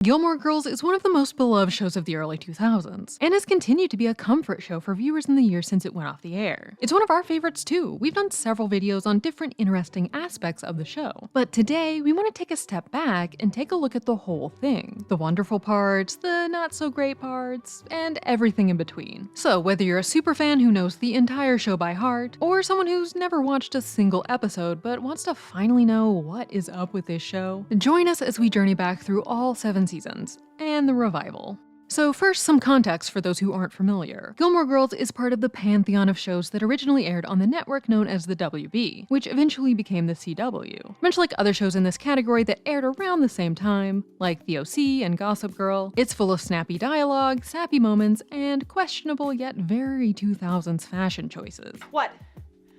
Gilmore Girls is one of the most beloved shows of the early 2000s, and has continued to be a comfort show for viewers in the years since it went off the air. It's one of our favorites too. We've done several videos on different interesting aspects of the show. But today, we want to take a step back and take a look at the whole thing. The wonderful parts, the not so great parts, and everything in between. So whether you're a superfan who knows the entire show by heart, or someone who's never watched a single episode but wants to finally know what is up with this show, join us as we journey back through all 7 seasons, and the revival. So first, some context for those who aren't familiar. Gilmore Girls is part of the pantheon of shows that originally aired on the network known as the WB, which eventually became the CW. Much like other shows in this category that aired around the same time, like The OC and Gossip Girl, it's full of snappy dialogue, sappy moments, and questionable yet very 2000s fashion choices. What?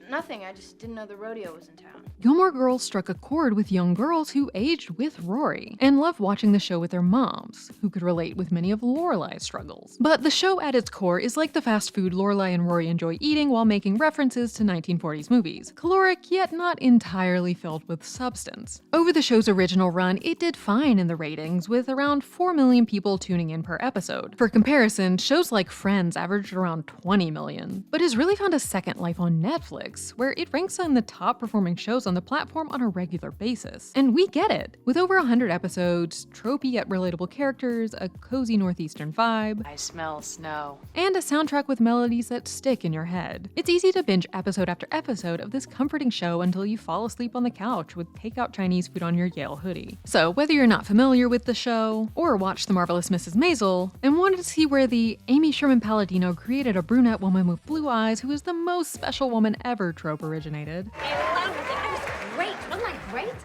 Nothing, I just didn't know the rodeo was in town. Gilmore Girls struck a chord with young girls who aged with Rory, and loved watching the show with their moms, who could relate with many of Lorelai's struggles. But the show at its core is like the fast food Lorelai and Rory enjoy eating while making references to 1940s movies, caloric yet not entirely filled with substance. Over the show's original run, it did fine in the ratings, with around 4 million people tuning in per episode. For comparison, shows like Friends averaged around 20 million, but has really found a second life on Netflix, where it ranks on the top performing shows on the platform on a regular basis. And we get it! With over 100 episodes, tropey yet relatable characters, a cozy northeastern vibe, I smell snow, and a soundtrack with melodies that stick in your head. It's easy to binge episode after episode of this comforting show until you fall asleep on the couch with takeout Chinese food on your Yale hoodie. So whether you're not familiar with the show, or watched The Marvelous Mrs. Maisel, and wanted to see where the Amy Sherman-Palladino created a brunette woman with blue eyes who is the most special woman ever trope originated,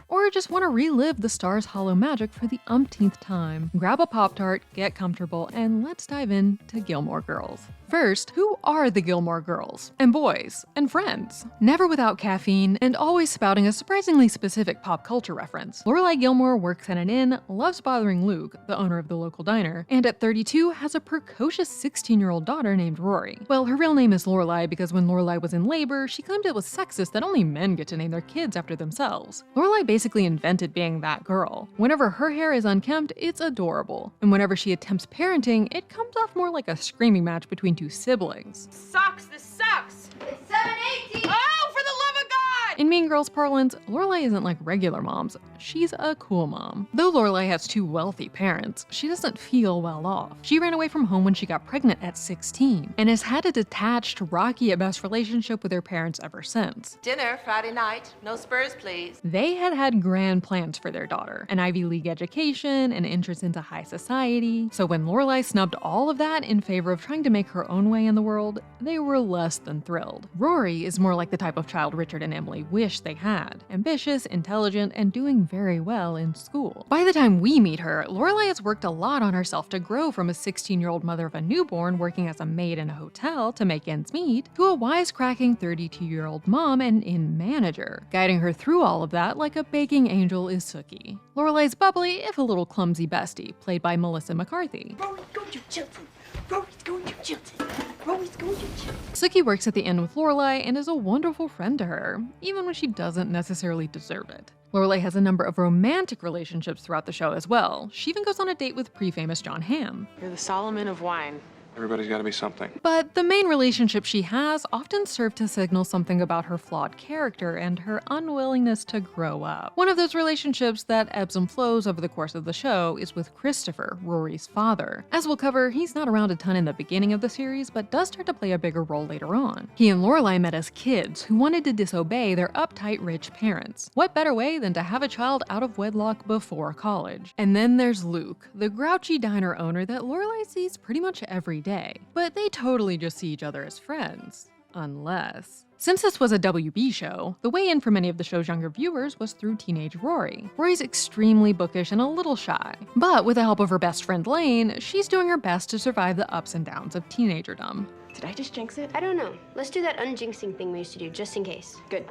or just want to relive the Stars Hollow magic for the umpteenth time, grab a Pop-Tart, get comfortable, and let's dive into Gilmore Girls. First, who are the Gilmore Girls? And boys, and friends? Never without caffeine, and always spouting a surprisingly specific pop culture reference, Lorelai Gilmore works at an inn, loves bothering Luke, the owner of the local diner, and at 32 has a precocious 16-year-old daughter named Rory. Well, her real name is Lorelai because when Lorelai was in labor, she claimed it was sexist that only men get to name their kids after themselves. Lorelai basically invented being that girl. Whenever her hair is unkempt, it's adorable. And whenever she attempts parenting, it comes off more like a screaming match between two siblings. Sucks, this sucks! It's 7:18! Oh, for the love of God! In Mean Girls parlance, Lorelai isn't like regular moms, she's a cool mom. Though Lorelai has 2 wealthy parents, she doesn't feel well off. She ran away from home when she got pregnant at 16, and has had a detached, rocky at best relationship with her parents ever since. Dinner Friday night, no spurs please. They had grand plans for their daughter, an Ivy League education, an entrance into high society. So when Lorelai snubbed all of that in favor of trying to make her own way in the world, they were less than thrilled. Rory is more like the type of child Richard and Emily wish they had. Ambitious, intelligent, and doing very well in school. By the time we meet her, Lorelai has worked a lot on herself to grow from a 16-year-old mother of a newborn working as a maid in a hotel to make ends meet, to a wisecracking 32-year-old mom and inn manager. Guiding her through all of that like a baking angel is Sookie, Lorelai's bubbly, if a little clumsy bestie, played by Melissa McCarthy. Rory's going to Chilton! Rory's going to Chilton! Rory's going to Chilton! Sookie works at the inn with Lorelai and is a wonderful friend to her, even when she doesn't necessarily deserve it. Lorelai has a number of romantic relationships throughout the show as well. She even goes on a date with pre-famous John Hamm. You're the Solomon of wine. Everybody's got to be something. But the main relationship she has often serve to signal something about her flawed character and her unwillingness to grow up. One of those relationships that ebbs and flows over the course of the show is with Christopher, Rory's father. As we'll cover, he's not around a ton in the beginning of the series, but does start to play a bigger role later on. He and Lorelai met as kids who wanted to disobey their uptight rich parents. What better way than to have a child out of wedlock before college? And then there's Luke, the grouchy diner owner that Lorelai sees pretty much every day. But they totally just see each other as friends. Unless... Since this was a WB show, the way in for many of the show's younger viewers was through teenage Rory. Rory's extremely bookish and a little shy. But with the help of her best friend Lane, she's doing her best to survive the ups and downs of teenagerdom. Did I just jinx it? I don't know. Let's do that unjinxing thing we used to do, just in case. Good.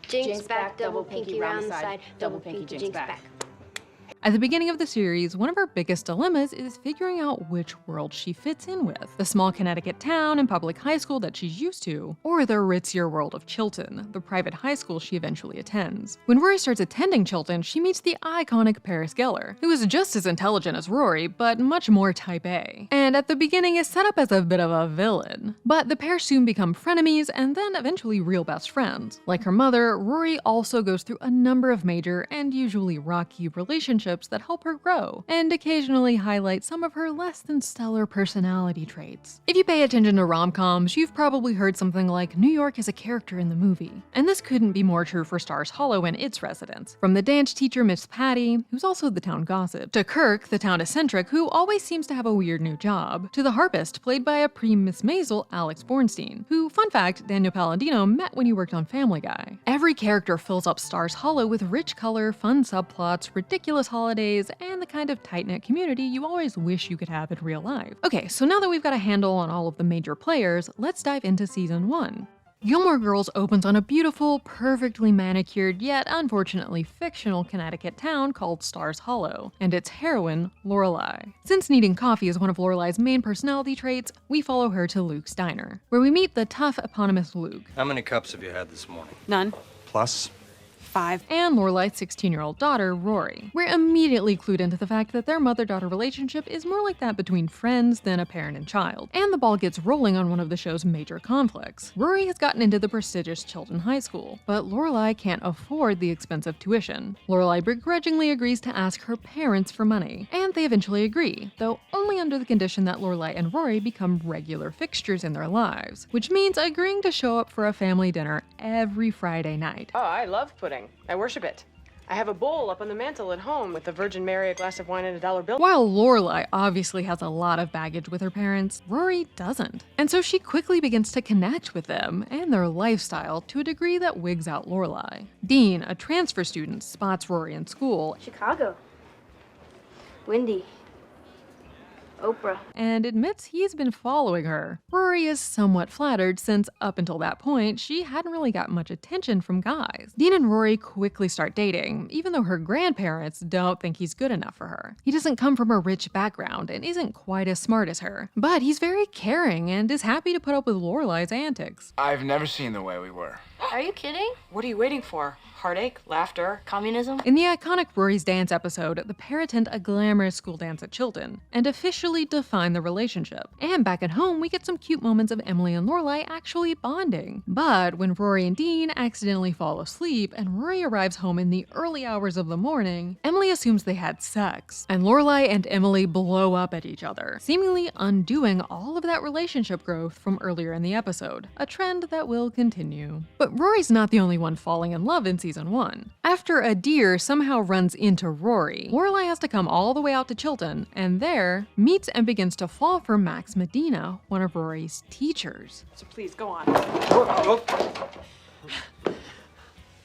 Jinx back, double pinky round the side, double pinky jinx back. At the beginning of the series, one of her biggest dilemmas is figuring out which world she fits in with. The small Connecticut town and public high school that she's used to, or the ritzier world of Chilton, the private high school she eventually attends. When Rory starts attending Chilton, she meets the iconic Paris Geller, who is just as intelligent as Rory, but much more type A, and at the beginning is set up as a bit of a villain. But the pair soon become frenemies and then eventually real best friends. Like her mother, Rory also goes through a number of major and usually rocky relationships that help her grow, and occasionally highlight some of her less than stellar personality traits. If you pay attention to rom-coms, you've probably heard something like New York is a character in the movie. And this couldn't be more true for Stars Hollow and its residents. From the dance teacher Miss Patty, who's also the town gossip, to Kirk, the town eccentric who always seems to have a weird new job, to the harpist played by a pre-Miss Maisel Alex Bornstein, who, fun fact, Daniel Palladino met when he worked on Family Guy. Every character fills up Stars Hollow with rich color, fun subplots, ridiculous holidays, and the kind of tight-knit community you always wish you could have in real life. Okay, so now that we've got a handle on all of the major players, let's dive into Season 1. Gilmore Girls opens on a beautiful, perfectly manicured, yet unfortunately fictional Connecticut town called Stars Hollow, and its heroine, Lorelai. Since needing coffee is one of Lorelai's main personality traits, we follow her to Luke's diner, where we meet the tough, eponymous Luke. How many cups have you had this morning? None. Plus? 5. And Lorelai's 16-year-old daughter, Rory. We're immediately clued into the fact that their mother-daughter relationship is more like that between friends than a parent and child. And the ball gets rolling on one of the show's major conflicts. Rory has gotten into the prestigious Chilton High School, but Lorelai can't afford the expensive tuition. Lorelai begrudgingly agrees to ask her parents for money, and they eventually agree, though only under the condition that Lorelai and Rory become regular fixtures in their lives, which means agreeing to show up for a family dinner every Friday night. Oh, I love pudding. I worship it. I have a bowl up on the mantle at home with the Virgin Mary, a glass of wine, and a dollar bill. While Lorelai obviously has a lot of baggage with her parents, Rory doesn't. And so she quickly begins to connect with them and their lifestyle to a degree that wigs out Lorelai. Dean, a transfer student, spots Rory in school Chicago. Windy. Oprah. and admits he's been following her. Rory is somewhat flattered since, up until that point, she hadn't really got much attention from guys. Dean and Rory quickly start dating, even though her grandparents don't think he's good enough for her. He doesn't come from a rich background and isn't quite as smart as her, but he's very caring and is happy to put up with Lorelai's antics. I've never seen the way we were. Are you kidding? What are you waiting for? Heartache? Laughter? Communism? In the iconic Rory's Dance episode, the pair attend a glamorous school dance at Chilton and officially define the relationship. And back at home, we get some cute moments of Emily and Lorelai actually bonding. But when Rory and Dean accidentally fall asleep and Rory arrives home in the early hours of the morning, Emily assumes they had sex, and Lorelai and Emily blow up at each other, seemingly undoing all of that relationship growth from earlier in the episode, a trend that will continue. But Rory's not the only one falling in love in Season 1. After a deer somehow runs into Rory, Lorelai has to come all the way out to Chilton, and there, meets and begins to fall for Max Medina, one of Rory's teachers. So please, go on.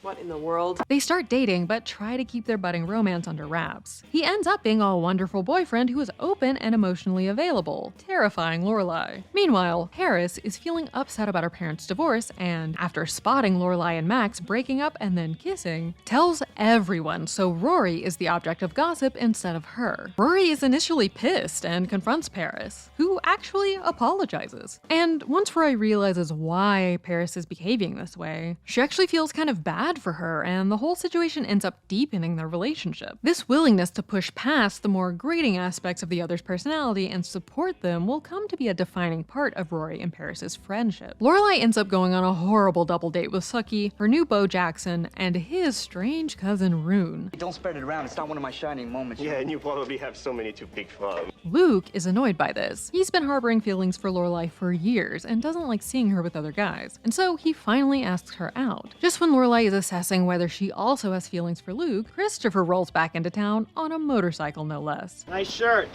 What in the world? They start dating, but try to keep their budding romance under wraps. He ends up being a wonderful boyfriend who is open and emotionally available, terrifying Lorelai. Meanwhile, Paris is feeling upset about her parents' divorce and, after spotting Lorelai and Max breaking up and then kissing, tells everyone so Rory is the object of gossip instead of her. Rory is initially pissed and confronts Paris, who actually apologizes. And once Rory realizes why Paris is behaving this way, she actually feels kind of bad for her, and the whole situation ends up deepening their relationship. This willingness to push past the more grating aspects of the other's personality and support them will come to be a defining part of Rory and Paris's friendship. Lorelai ends up going on a horrible double date with Sookie, her new beau Jackson, and his strange cousin Rune. Don't spread it around. It's not one of my shining moments. Yeah, and you probably have so many to pick from. Luke is annoyed by this. He's been harboring feelings for Lorelai for years and doesn't like seeing her with other guys, and so he finally asks her out. Just when Lorelai is assessing whether she also has feelings for Luke, Christopher rolls back into town on a motorcycle, no less. Nice shirt.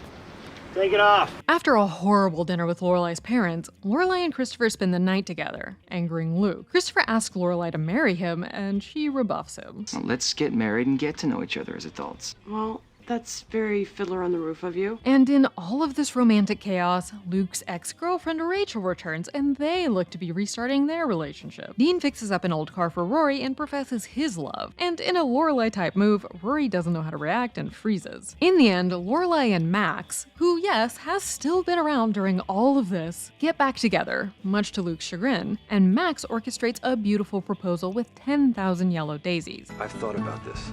Take it off. After a horrible dinner with Lorelai's parents, Lorelai and Christopher spend the night together, angering Luke. Christopher asks Lorelai to marry him, and she rebuffs him. Well, let's get married and get to know each other as adults. Well, That's very Fiddler on the Roof of you. And in all of this romantic chaos, Luke's ex-girlfriend Rachel returns, and they look to be restarting their relationship. Dean fixes up an old car for Rory and professes his love. And in a Lorelai-type move, Rory doesn't know how to react and freezes. In the end, Lorelai and Max, who, yes, has still been around during all of this, get back together, much to Luke's chagrin, and Max orchestrates a beautiful proposal with 10,000 yellow daisies. I've thought about this.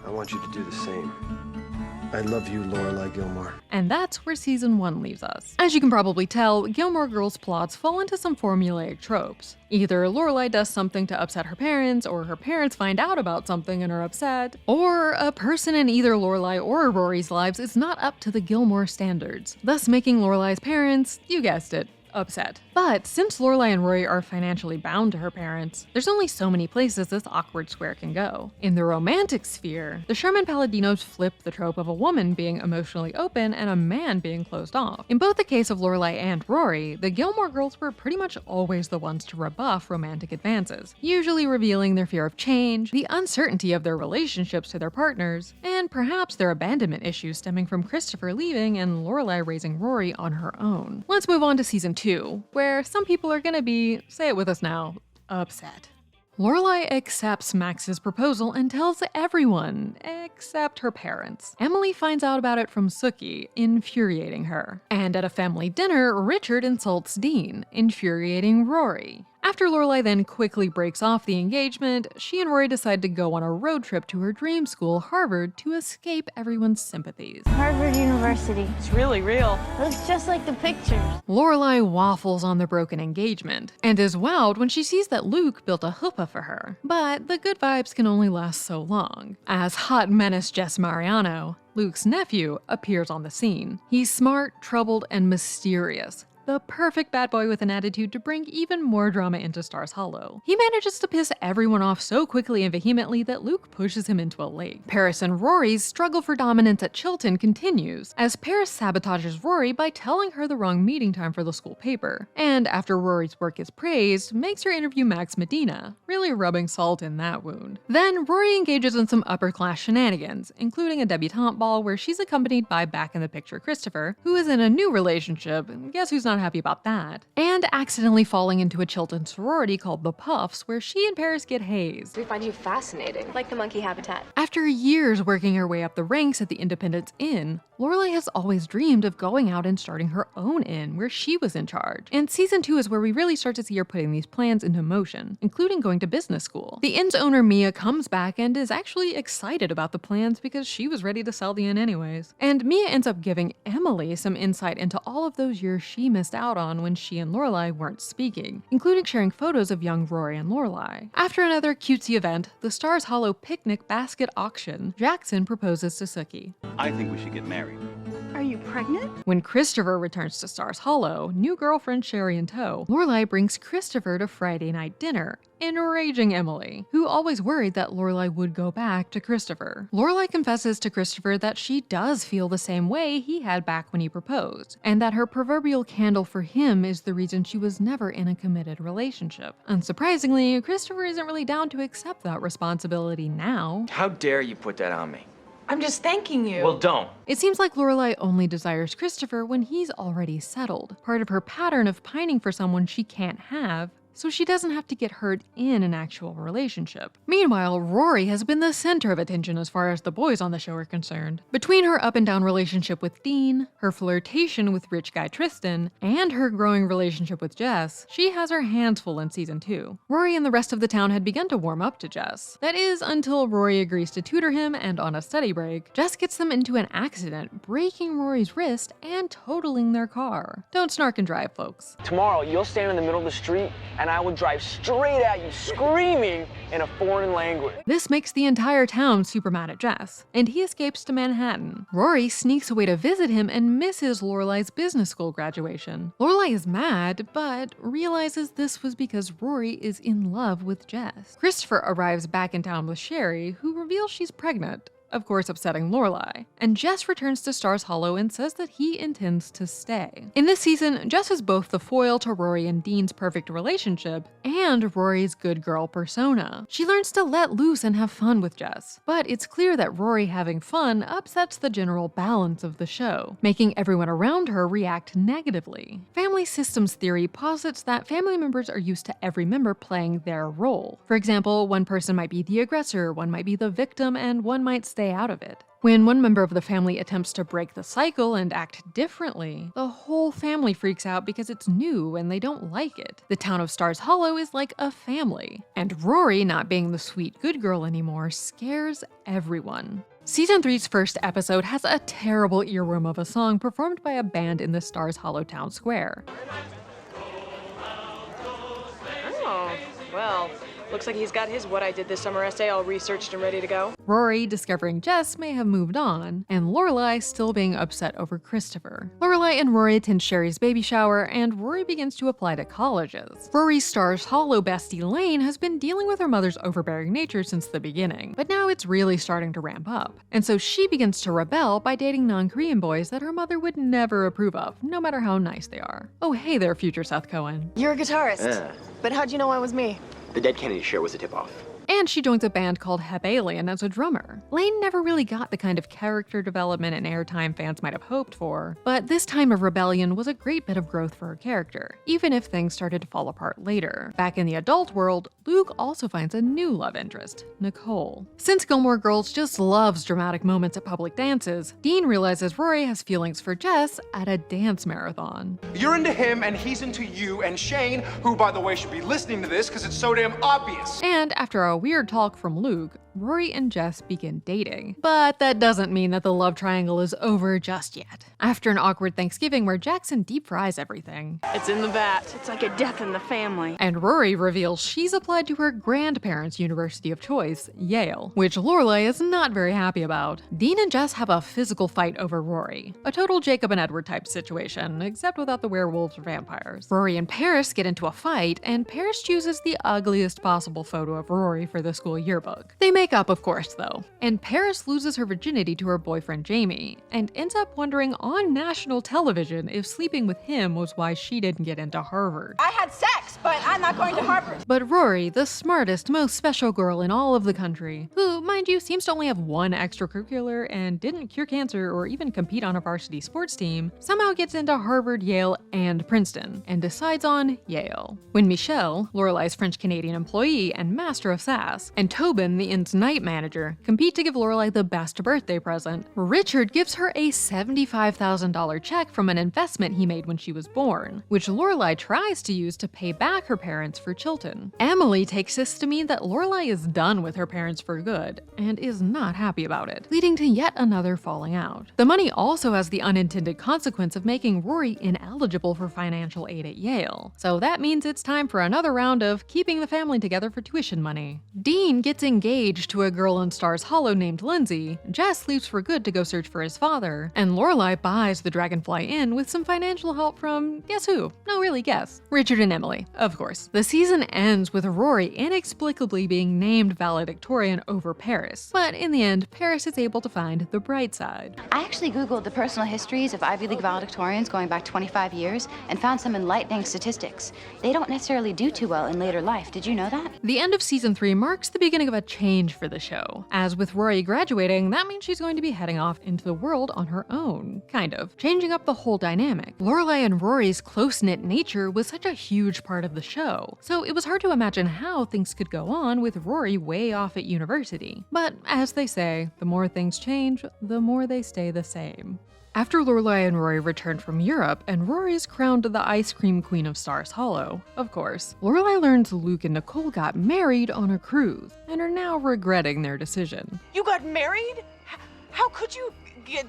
I want you to do the same. I love you, Lorelai Gilmore. And that's where season 1 leaves us. As you can probably tell, Gilmore Girls plots fall into some formulaic tropes. Either Lorelai does something to upset her parents, or her parents find out about something and are upset, or a person in either Lorelai or Rory's lives is not up to the Gilmore standards, thus making Lorelai's parents, you guessed it, upset. But since Lorelai and Rory are financially bound to her parents, there's only so many places this awkward square can go. In the romantic sphere, the Sherman-Palladinos flip the trope of a woman being emotionally open and a man being closed off. In both the case of Lorelai and Rory, the Gilmore Girls were pretty much always the ones to rebuff romantic advances, usually revealing their fear of change, the uncertainty of their relationships to their partners, and perhaps their abandonment issues stemming from Christopher leaving and Lorelai raising Rory on her own. Let's move on to season 2, where some people are gonna be, say it with us now, upset. Lorelai accepts Max's proposal and tells everyone, except her parents. Emily finds out about it from Sookie, infuriating her. And at a family dinner, Richard insults Dean, infuriating Rory. After Lorelai then quickly breaks off the engagement, she and Rory decide to go on a road trip to her dream school, Harvard, to escape everyone's sympathies. Harvard University. It's really real. Looks just like the pictures. Lorelai waffles on the broken engagement, and is wowed when she sees that Luke built a chuppah for her. But the good vibes can only last so long, as hot menace Jess Mariano, Luke's nephew, appears on the scene. He's smart, troubled, and mysterious. The perfect bad boy with an attitude to bring even more drama into Stars Hollow. He manages to piss everyone off so quickly and vehemently that Luke pushes him into a lake. Paris and Rory's struggle for dominance at Chilton continues, as Paris sabotages Rory by telling her the wrong meeting time for the school paper, and after Rory's work is praised, makes her interview Max Medina, really rubbing salt in that wound. Then Rory engages in some upper-class shenanigans, including a debutante ball where she's accompanied by back-in-the-picture Christopher, who is in a new relationship, and guess who's not happy about that, and accidentally falling into a Chilton sorority called the Puffs, where she and Paris get hazed. We find you fascinating. Like the monkey habitat. After years working her way up the ranks at the Independence Inn, Lorelai has always dreamed of going out and starting her own inn where she was in charge. And season 2 is where we really start to see her putting these plans into motion, including going to business school. The inn's owner Mia comes back and is actually excited about the plans because she was ready to sell the inn anyways. And Mia ends up giving Emily some insight into all of those years she missed out on when she and Lorelai weren't speaking, including sharing photos of young Rory and Lorelai. After another cutesy event, the Stars Hollow picnic basket auction, Jackson proposes to Sookie. I think we should get married. Are you pregnant? When Christopher returns to Stars Hollow, new girlfriend Sherry in tow, Lorelai brings Christopher to Friday night dinner, enraging Emily, who always worried that Lorelai would go back to Christopher. Lorelai confesses to Christopher that she does feel the same way he had back when he proposed, and that her proverbial candle for him is the reason she was never in a committed relationship. Unsurprisingly, Christopher isn't really down to accept that responsibility now. How dare you put that on me? I'm just thanking you. Well, don't. It seems like Lorelai only desires Christopher when he's already settled, part of her pattern of pining for someone she can't have, so she doesn't have to get hurt in an actual relationship. Meanwhile, Rory has been the center of attention as far as the boys on the show are concerned. Between her up and down relationship with Dean, her flirtation with rich guy Tristan, and her growing relationship with Jess, she has her hands full in season 2. Rory and the rest of the town had begun to warm up to Jess. That is, until Rory agrees to tutor him, and on a study break, Jess gets them into an accident, breaking Rory's wrist and totaling their car. Don't snark and drive, folks. Tomorrow, you'll stand in the middle of the street and I will drive straight at you, screaming in a foreign language. This makes the entire town super mad at Jess, and he escapes to Manhattan. Rory sneaks away to visit him and misses Lorelai's business school graduation. Lorelai is mad, but realizes this was because Rory is in love with Jess. Christopher arrives back in town with Sherry, who reveals she's pregnant. of course upsetting Lorelai. And Jess returns to Stars Hollow and says that he intends to stay. In this season, Jess is both the foil to Rory and Dean's perfect relationship and Rory's good girl persona. She learns to let loose and have fun with Jess, but it's clear that Rory having fun upsets the general balance of the show, making everyone around her react negatively. Family systems theory posits that family members are used to every member playing their role. For example, one person might be the aggressor, one might be the victim, and one might stay out of it. When one member of the family attempts to break the cycle and act differently, the whole family freaks out because it's new and they don't like it. The town of Stars Hollow is like a family, and Rory not being the sweet good girl anymore scares everyone. Season 3's first episode has a terrible earworm of a song performed by a band in the Stars Hollow town square. Oh, well, looks like he's got his What I Did This Summer essay all researched and ready to go. Rory discovering Jess may have moved on, and Lorelai still being upset over Christopher. Lorelai and Rory attend Sherry's baby shower, and Rory begins to apply to colleges. Rory's Stars Hollow bestie Lane has been dealing with her mother's overbearing nature since the beginning, but now it's really starting to ramp up. And so she begins to rebel by dating non-Korean boys that her mother would never approve of, no matter how nice they are. Oh hey there, future Seth Cohen. You're a guitarist. But how'd you know I was me? The Dead Kennedy Show was a tip-off. And she joins a band called Hep Alien as a drummer. Lane never really got the kind of character development and airtime fans might have hoped for, but this time of rebellion was a great bit of growth for her character, even if things started to fall apart later. Back in the adult world, Luke also finds a new love interest, Nicole. Since Gilmore Girls just loves dramatic moments at public dances, Dean realizes Rory has feelings for Jess at a dance marathon. You're into him and he's into you and Shane, who by the way should be listening to this because it's so damn obvious. And after a weird talk from Luke, Rory and Jess begin dating. But that doesn't mean that the love triangle is over just yet. After an awkward Thanksgiving where Jackson deep fries everything, It's in the vat. It's like a death in the family. and Rory reveals she's applied to her grandparents' university of choice, Yale, which Lorelai is not very happy about. Dean and Jess have a physical fight over Rory. A total Jacob and Edward type situation, except without the werewolves or vampires. Rory and Paris get into a fight, and Paris chooses the ugliest possible photo of Rory for the school yearbook. They make up, of course, though. And Paris loses her virginity to her boyfriend Jamie, and ends up wondering on national television if sleeping with him was why she didn't get into Harvard. I had sex, but I'm not going to Harvard. But Rory, the smartest, most special girl in all of the country, who, mind you, seems to only have one extracurricular and didn't cure cancer or even compete on a varsity sports team, somehow gets into Harvard, Yale, and Princeton, and decides on Yale. When Michelle, Lorelai's French-Canadian employee and master of sass, and Tobin, the inn's night manager, compete to give Lorelai the best birthday present, Richard gives her a $75,000 check from an investment he made when she was born, which Lorelai tries to use to pay back her parents for Chilton. Emily takes this to mean that Lorelai is done with her parents for good, and is not happy about it, leading to yet another falling out. The money also has the unintended consequence of making Rory ineligible for financial aid at Yale, so that means it's time for another round of keeping the family together for tuition money. Dean gets engaged to a girl in Stars Hollow named Lindsay, Jess leaves for good to go search for his father, and Lorelai buys the Dragonfly Inn with some financial help from, guess who? No, really guess. Richard and Emily, of course. The season ends with Rory inexplicably being named valedictorian over Paris, but in the end, Paris is able to find the bright side. I actually Googled the personal histories of Ivy League valedictorians going back 25 years and found some enlightening statistics. They don't necessarily do too well in later life. Did you know that? The end of season 3 marks the beginning of a change for the show. As with Rory graduating, that means she's going to be heading off into the world on her own, kind of, changing up the whole dynamic. Lorelai and Rory's close-knit nature was such a huge part of the show, so it was hard to imagine how things could go on with Rory way off at university. But as they say, the more things change, the more they stay the same. After Lorelai and Rory returned from Europe, and Rory is crowned the ice cream queen of Stars Hollow, of course, Lorelai learns Luke and Nicole got married on a cruise, and are now regretting their decision. You got married? How could you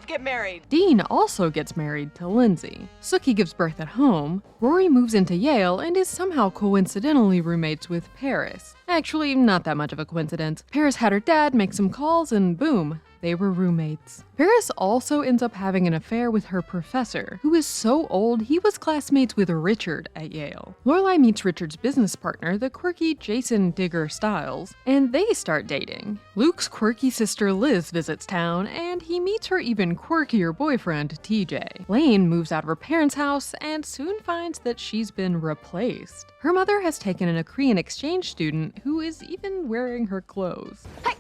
get married? Dean also gets married to Lindsay. Sookie gives birth at home, Rory moves into Yale, and is somehow coincidentally roommates with Paris. Actually, not that much of a coincidence. Paris had her dad make some calls, and boom, they were roommates. Paris also ends up having an affair with her professor, who is so old he was classmates with Richard at Yale. Lorelai meets Richard's business partner, the quirky Jason Digger Stiles, and they start dating. Luke's quirky sister Liz visits town, and he meets her even quirkier boyfriend, TJ. Lane moves out of her parents' house and soon finds that she's been replaced. Her mother has taken in a Korean exchange student who is even wearing her clothes. Hey!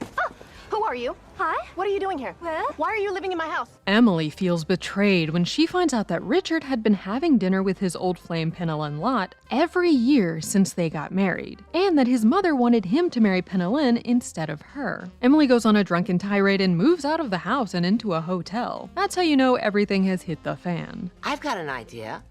Who are you? Hi? What are you doing here? Well? Why are you living in my house? Emily feels betrayed when she finds out that Richard had been having dinner with his old flame Penelyn Lott every year since they got married, and that his mother wanted him to marry Penelyn instead of her. Emily goes on a drunken tirade and moves out of the house and into a hotel. That's how you know everything has hit the fan. I've got an idea.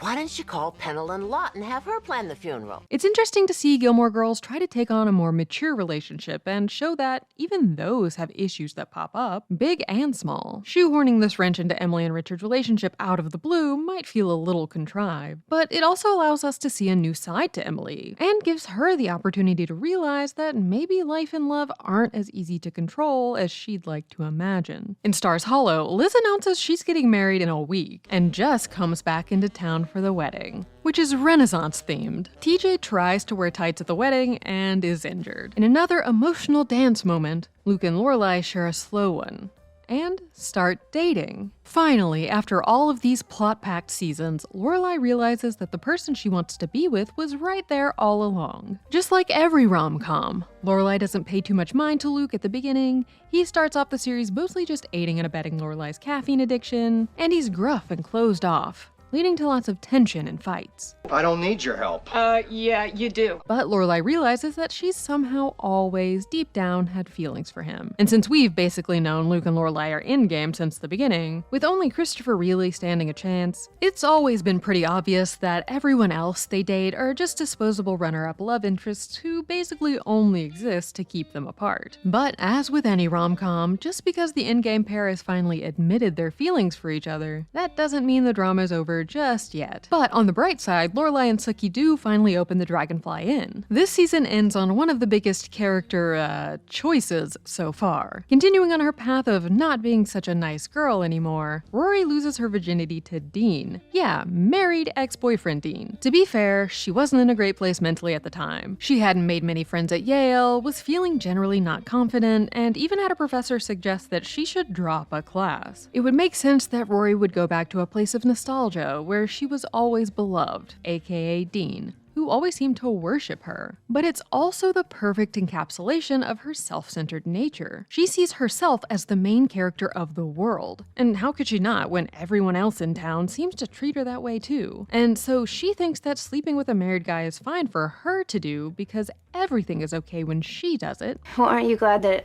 Why don't you call Penelyn Lott and have her plan the funeral? It's interesting to see Gilmore Girls try to take on a more mature relationship and show that even those have issues that pop up, big and small. Shoehorning this wrench into Emily and Richard's relationship out of the blue might feel a little contrived, but it also allows us to see a new side to Emily, and gives her the opportunity to realize that maybe life and love aren't as easy to control as she'd like to imagine. In Stars Hollow, Liz announces she's getting married in a week, and Jess comes back into town for the wedding, which is Renaissance themed. TJ tries to wear tights at the wedding and is injured. In another emotional dance moment, Luke and Lorelai share a slow one and start dating. Finally, after all of these plot-packed seasons, Lorelai realizes that the person she wants to be with was right there all along. Just like every rom-com, Lorelai doesn't pay too much mind to Luke at the beginning. He starts off the series mostly just aiding and abetting Lorelai's caffeine addiction, and he's gruff and closed off, leading to lots of tension and fights. I don't need your help. Yeah, you do. But Lorelai realizes that she's somehow always, deep down, had feelings for him. And since we've basically known Luke and Lorelai are in-game since the beginning, with only Christopher really standing a chance, it's always been pretty obvious that everyone else they date are just disposable runner-up love interests who basically only exist to keep them apart. But as with any rom-com, just because the in-game pair has finally admitted their feelings for each other, that doesn't mean the drama's over just yet. But on the bright side, Lorelai and Sookie do finally open the Dragonfly Inn. This season ends on one of the biggest character, choices so far. Continuing on her path of not being such a nice girl anymore, Rory loses her virginity to Dean. Yeah, married ex-boyfriend Dean. To be fair, she wasn't in a great place mentally at the time. She hadn't made many friends at Yale, was feeling generally not confident, and even had a professor suggest that she should drop a class. It would make sense that Rory would go back to a place of nostalgia where she was always beloved, aka Dean, who always seemed to worship her. But it's also the perfect encapsulation of her self-centered nature. She sees herself as the main character of the world. And how could she not when everyone else in town seems to treat her that way too? And so she thinks that sleeping with a married guy is fine for her to do because everything is okay when she does it. Well, aren't you glad that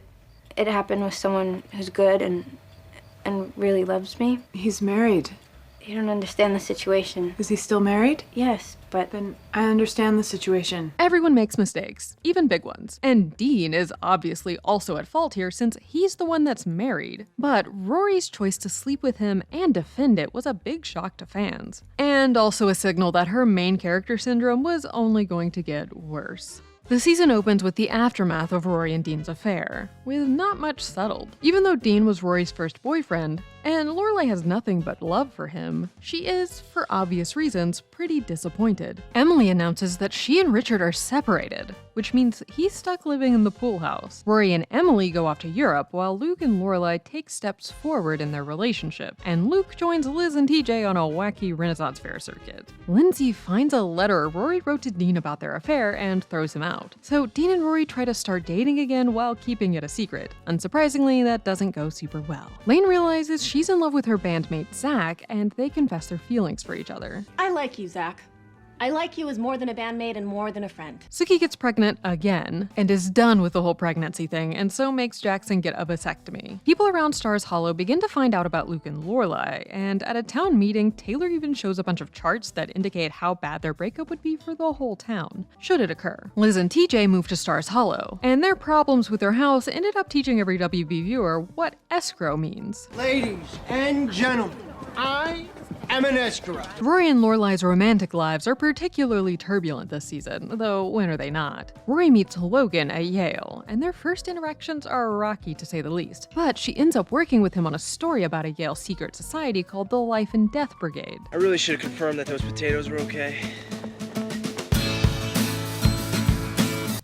it happened with someone who's good and really loves me? He's married. You don't understand the situation. Is he still married? Yes, but... Then I understand the situation. Everyone makes mistakes, even big ones. And Dean is obviously also at fault here since he's the one that's married. But Rory's choice to sleep with him and defend it was a big shock to fans. And also a signal that her main character syndrome was only going to get worse. The season opens with the aftermath of Rory and Dean's affair, with not much settled. Even though Dean was Rory's first boyfriend, and Lorelai has nothing but love for him, she is, for obvious reasons, pretty disappointed. Emily announces that she and Richard are separated, which means he's stuck living in the pool house. Rory and Emily go off to Europe, while Luke and Lorelai take steps forward in their relationship, and Luke joins Liz and TJ on a wacky Renaissance fair circuit. Lindsay finds a letter Rory wrote to Dean about their affair and throws him out. So Dean and Rory try to start dating again while keeping it a secret. Unsurprisingly, that doesn't go super well. Lane realizes she's in love with her bandmate Zach, and they confess their feelings for each other. I like you, Zach. I like you as more than a bandmate and more than a friend. Sookie gets pregnant again, and is done with the whole pregnancy thing, and so makes Jackson get a vasectomy. People around Stars Hollow begin to find out about Luke and Lorelai, and at a town meeting, Taylor even shows a bunch of charts that indicate how bad their breakup would be for the whole town, should it occur. Liz and TJ move to Stars Hollow, and their problems with their house ended up teaching every WB viewer what escrow means. Ladies and gentlemen, I I'm an escrow. Rory and Lorelai's romantic lives are particularly turbulent this season, though when are they not? Rory meets Logan at Yale, and their first interactions are rocky to say the least. But she ends up working with him on a story about a Yale secret society called the Life and Death Brigade. I really should have confirmed that those potatoes were okay.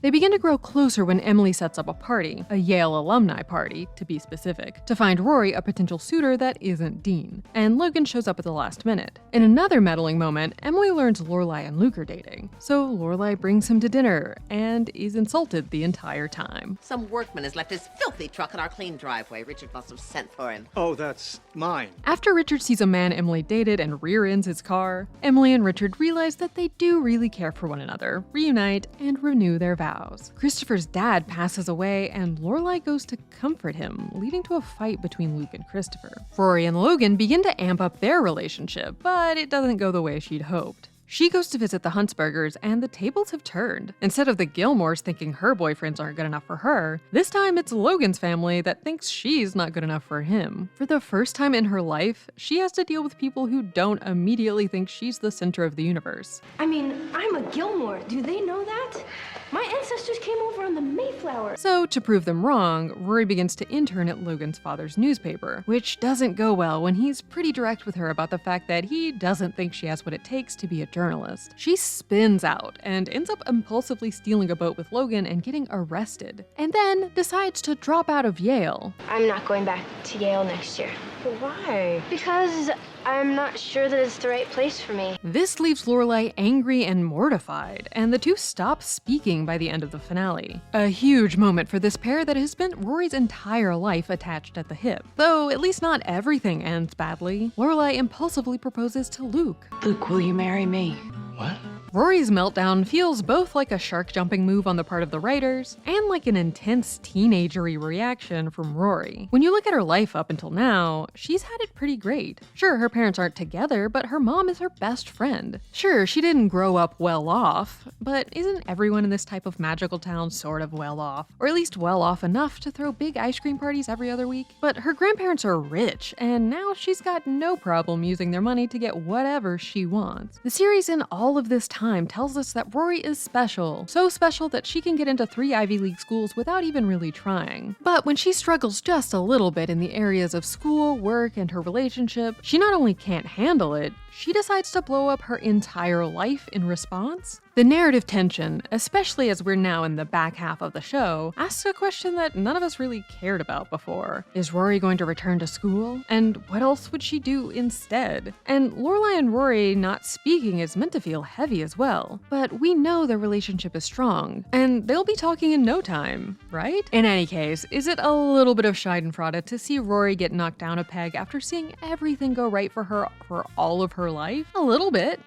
They begin to grow closer when Emily sets up a party, a Yale alumni party, to be specific, to find Rory a potential suitor that isn't Dean, and Logan shows up at the last minute. In another meddling moment, Emily learns Lorelai and Luke are dating, so Lorelai brings him to dinner, and is insulted the entire time. Some workman has left his filthy truck in our clean driveway. Richard must have sent for him. Oh, that's mine. After Richard sees a man Emily dated and rear-ends his car, Emily and Richard realize that they do really care for one another, reunite, and renew their vows. Christopher's dad passes away, and Lorelai goes to comfort him, leading to a fight between Luke and Christopher. Rory and Logan begin to amp up their relationship, but it doesn't go the way she'd hoped. She goes to visit the Huntsbergers, and the tables have turned. Instead of the Gilmores thinking her boyfriends aren't good enough for her, this time it's Logan's family that thinks she's not good enough for him. For the first time in her life, she has to deal with people who don't immediately think she's the center of the universe. I mean, I'm a Gilmore. Do they know that? My ancestors came over on the Mayflower. So, to prove them wrong, Rory begins to intern at Logan's father's newspaper, which doesn't go well when he's pretty direct with her about the fact that he doesn't think she has what it takes to be a journalist. She spins out and ends up impulsively stealing a boat with Logan and getting arrested, and then decides to drop out of Yale. I'm not going back to Yale next year. Why? Because I'm not sure that it's the right place for me. This leaves Lorelai angry and mortified, and the two stop speaking by the end of the finale. A huge moment for this pair that has spent Rory's entire life attached at the hip. Though at least not everything ends badly. Lorelai impulsively proposes to Luke. Luke, will you marry me? What? Rory's meltdown feels both like a shark-jumping move on the part of the writers, and like an intense teenagery reaction from Rory. When you look at her life up until now, she's had it pretty great. Sure, her parents aren't together, but her mom is her best friend. Sure, she didn't grow up well off, but isn't everyone in this type of magical town sort of well off? Or at least well off enough to throw big ice cream parties every other week? But her grandparents are rich, and now she's got no problem using their money to get whatever she wants. The series in all of this time tells us that Rory is special, so special that she can get into 3 Ivy League schools without even really trying. But when she struggles just a little bit in the areas of school, work, and her relationship, she not only can't handle it, she decides to blow up her entire life in response. The narrative tension, especially as we're now in the back half of the show, asks a question that none of us really cared about before. Is Rory going to return to school? And what else would she do instead? And Lorelai and Rory not speaking is meant to feel heavy as well. But we know their relationship is strong, and they'll be talking in no time, right? In any case, is it a little bit of schadenfreude to see Rory get knocked down a peg after seeing everything go right for her for all of her life? A little bit.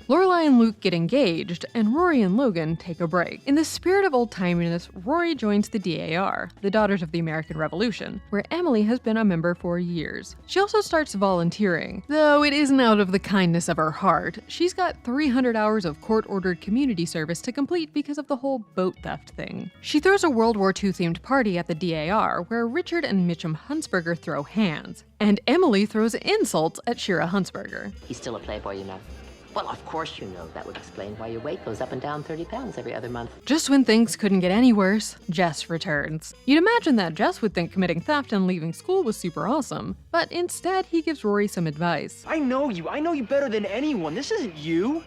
Lorelai and Luke get engaged, and Rory and Logan take a break. In the spirit of old-timiness, Rory joins the DAR, the Daughters of the American Revolution, where Emily has been a member for years. She also starts volunteering, though it isn't out of the kindness of her heart. She's got 300 hours of court-ordered community service to complete because of the whole boat theft thing. She throws a World War II-themed party at the DAR, where Richard and Mitchum Huntsberger throw hands, and Emily throws insults at Shira Huntsberger. He's still a playboy, you know. Well, of course you know. That would explain why your weight goes up and down 30 pounds every other month. Just when things couldn't get any worse, Jess returns. You'd imagine that Jess would think committing theft and leaving school was super awesome, but instead he gives Rory some advice. I know you better than anyone. This isn't you.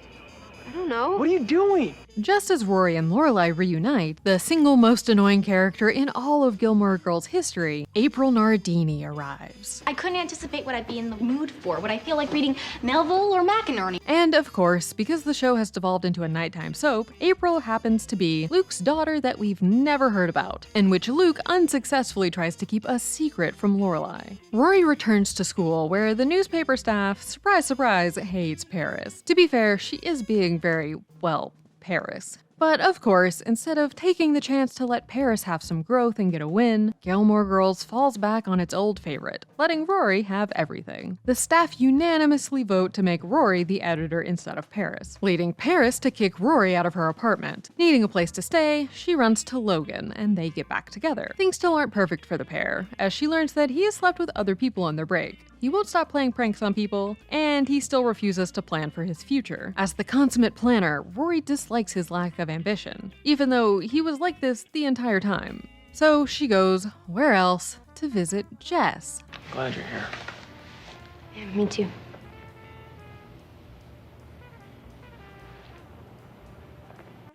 I don't know. What are you doing? Just as Rory and Lorelai reunite, the single most annoying character in all of Gilmore Girls history, April Nardini, arrives. I couldn't anticipate what I'd be in the mood for. Would I feel like reading Melville or McInerney? And of course, because the show has devolved into a nighttime soap, April happens to be Luke's daughter that we've never heard about, and which Luke unsuccessfully tries to keep a secret from Lorelai. Rory returns to school, where the newspaper staff, surprise surprise, hates Paris. To be fair, she is being very, well, Paris. But of course, instead of taking the chance to let Paris have some growth and get a win, Gilmore Girls falls back on its old favorite, letting Rory have everything. The staff unanimously vote to make Rory the editor instead of Paris, leading Paris to kick Rory out of her apartment. Needing a place to stay, she runs to Logan, and they get back together. Things still aren't perfect for the pair, as she learns that he has slept with other people on their break. He won't stop playing pranks on people, and he still refuses to plan for his future. As the consummate planner, Rory dislikes his lack of ambition, even though he was like this the entire time. So she goes, where else, to visit Jess. Glad you're here. Yeah, me too.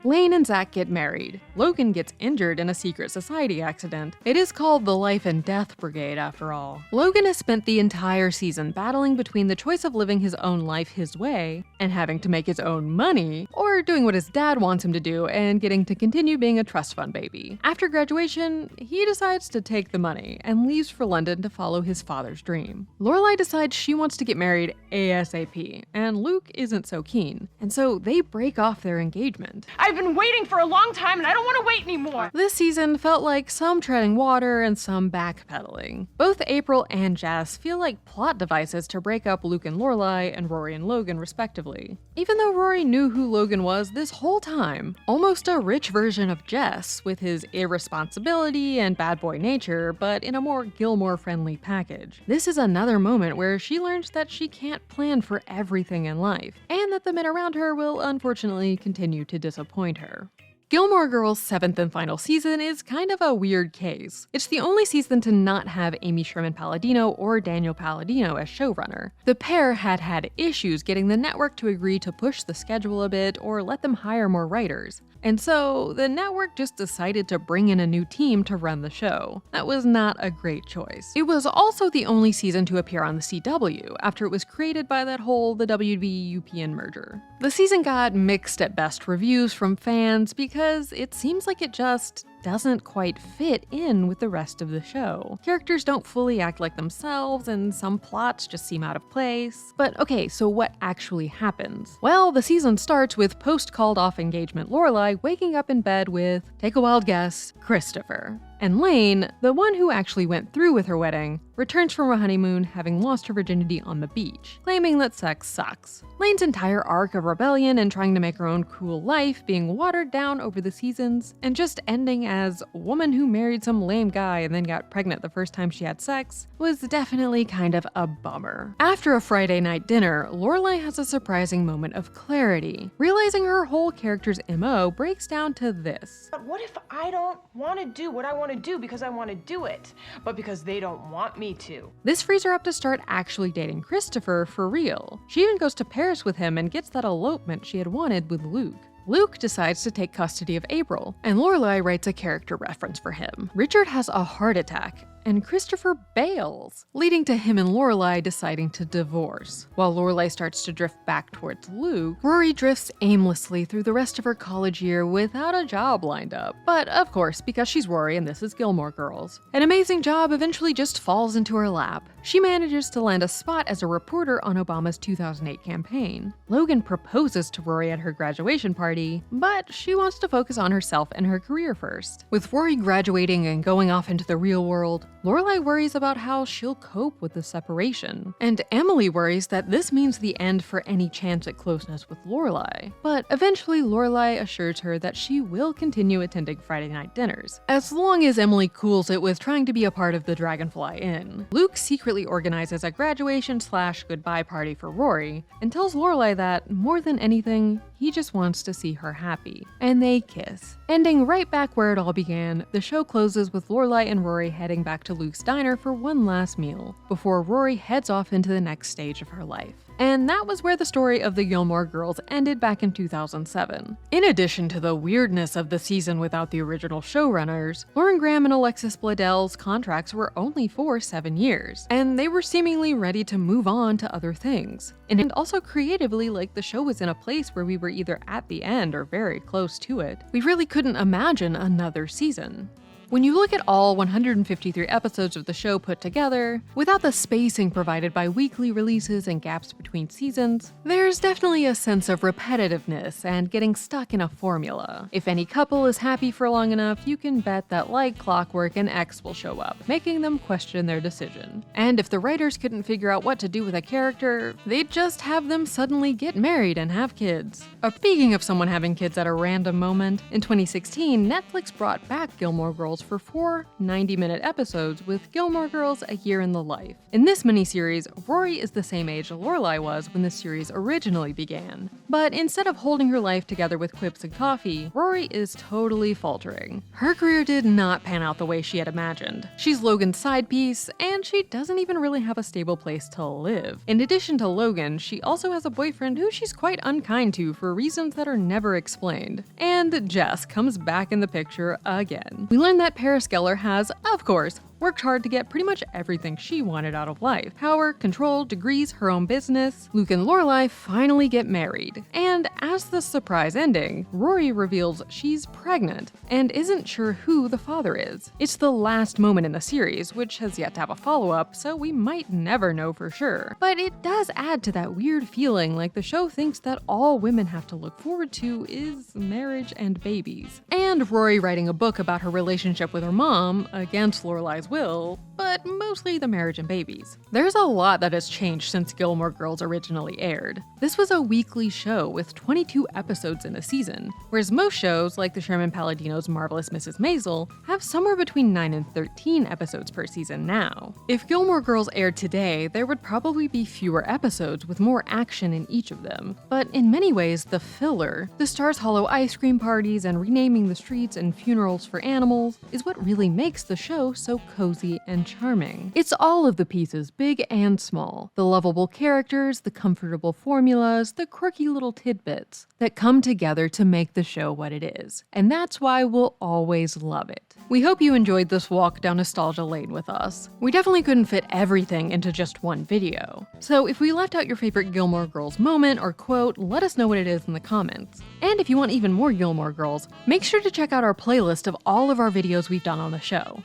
Lane and Zach get married. Logan gets injured in a secret society accident. It is called the Life and Death Brigade, after all. Logan has spent the entire season battling between the choice of living his own life his way and having to make his own money, or doing what his dad wants him to do and getting to continue being a trust fund baby. After graduation, he decides to take the money and leaves for London to follow his father's dream. Lorelai decides she wants to get married ASAP, and Luke isn't so keen, and so they break off their engagement. I've been waiting for a long time and I don't want to wait anymore. This season felt like some treading water and some backpedaling. Both April and Jess feel like plot devices to break up Luke and Lorelai and Rory and Logan respectively. Even though Rory knew who Logan was this whole time, almost a rich version of Jess with his irresponsibility and bad boy nature, but in a more Gilmore-friendly package. This is another moment where she learns that she can't plan for everything in life, and that the men around her will unfortunately continue to disappoint her. Gilmore Girls' 7th and final season is kind of a weird case. It's the only season to not have Amy Sherman-Palladino or Daniel Palladino as showrunner. The pair had issues getting the network to agree to push the schedule a bit or let them hire more writers. And so, the network just decided to bring in a new team to run the show. That was not a great choice. It was also the only season to appear on the CW, after it was created by that whole the WB-UPN merger. The season got mixed at best reviews from fans because it seems like it just doesn't quite fit in with the rest of the show. Characters don't fully act like themselves, and some plots just seem out of place. But okay, so what actually happens? Well, the season starts with post-called-off engagement Lorelai waking up in bed with, take a wild guess, Christopher. And Lane, the one who actually went through with her wedding, returns from her honeymoon having lost her virginity on the beach, claiming that sex sucks. Lane's entire arc of rebellion and trying to make her own cool life being watered down over the seasons, and just ending as woman who married some lame guy and then got pregnant the first time she had sex, was definitely kind of a bummer. After a Friday night dinner, Lorelai has a surprising moment of clarity, realizing her whole character's MO breaks down to this. But what if I don't want to do what I want to do because I want to do it, but because they don't want me to? This frees her up to start actually dating Christopher for real. She even goes to Paris with him and gets that elopement she had wanted with Luke. Luke decides to take custody of April, and Lorelai writes a character reference for him. Richard has a heart attack, and Christopher bails, leading to him and Lorelai deciding to divorce. While Lorelai starts to drift back towards Luke, Rory drifts aimlessly through the rest of her college year without a job lined up. But of course, because she's Rory and this is Gilmore Girls, an amazing job eventually just falls into her lap. She manages to land a spot as a reporter on Obama's 2008 campaign. Logan proposes to Rory at her graduation party, but she wants to focus on herself and her career first. With Rory graduating and going off into the real world, Lorelai worries about how she'll cope with the separation, and Emily worries that this means the end for any chance at closeness with Lorelai. But eventually Lorelai assures her that she will continue attending Friday night dinners, as long as Emily cools it with trying to be a part of the Dragonfly Inn. Luke secretly organizes a graduation/goodbye party for Rory, and tells Lorelai that, more than anything, he just wants to see her happy. And they kiss. Ending right back where it all began, the show closes with Lorelai and Rory heading back to Luke's diner for one last meal, before Rory heads off into the next stage of her life. And that was where the story of the Gilmore Girls ended back in 2007. In addition to the weirdness of the season without the original showrunners, Lauren Graham and Alexis Bledel's contracts were only for 7 years, and they were seemingly ready to move on to other things. And also creatively, like the show was in a place where we were either at the end or very close to it. We really couldn't imagine another season. When you look at all 153 episodes of the show put together, without the spacing provided by weekly releases and gaps between seasons, there's definitely a sense of repetitiveness and getting stuck in a formula. If any couple is happy for long enough, you can bet that like clockwork an ex will show up, making them question their decision. And if the writers couldn't figure out what to do with a character, they'd just have them suddenly get married and have kids. Speaking of someone having kids at a random moment, in 2016, Netflix brought back Gilmore Girls for 4 90-minute episodes with Gilmore Girls: A Year in the Life. In this miniseries, Rory is the same age Lorelai was when the series originally began. But instead of holding her life together with quips and coffee, Rory is totally faltering. Her career did not pan out the way she had imagined. She's Logan's side piece, and she doesn't even really have a stable place to live. In addition to Logan, she also has a boyfriend who she's quite unkind to for reasons that are never explained. And Jess comes back in the picture again. We learn that Paris Geller has, of course, worked hard to get pretty much everything she wanted out of life. Power, control, degrees, her own business. Luke and Lorelai finally get married. And as the surprise ending, Rory reveals she's pregnant and isn't sure who the father is. It's the last moment in the series, which has yet to have a follow-up, so we might never know for sure. But it does add to that weird feeling like the show thinks that all women have to look forward to is marriage and babies. And Rory writing a book about her relationship with her mom, against Lorelai's will, but mostly the marriage and babies. There's a lot that has changed since Gilmore Girls originally aired. This was a weekly show with 22 episodes in a season, whereas most shows, like the Sherman-Palladino's Marvelous Mrs. Maisel, have somewhere between 9 and 13 episodes per season now. If Gilmore Girls aired today, there would probably be fewer episodes with more action in each of them. But in many ways, the filler, the Stars Hollow ice cream parties and renaming the streets and funerals for animals, is what really makes the show so cozy and charming. It's all of the pieces, big and small. The lovable characters, the comfortable formulas, the quirky little tidbits that come together to make the show what it is. And that's why we'll always love it. We hope you enjoyed this walk down nostalgia lane with us. We definitely couldn't fit everything into just one video. So if we left out your favorite Gilmore Girls moment or quote, let us know what it is in the comments. And if you want even more Gilmore Girls, make sure to check out our playlist of all of our videos we've done on the show.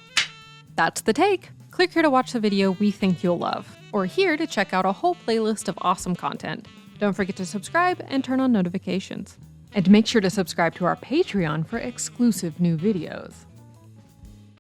That's the take. Click here to watch the video we think you'll love, or here to check out a whole playlist of awesome content. Don't forget to subscribe and turn on notifications. And make sure to subscribe to our Patreon for exclusive new videos.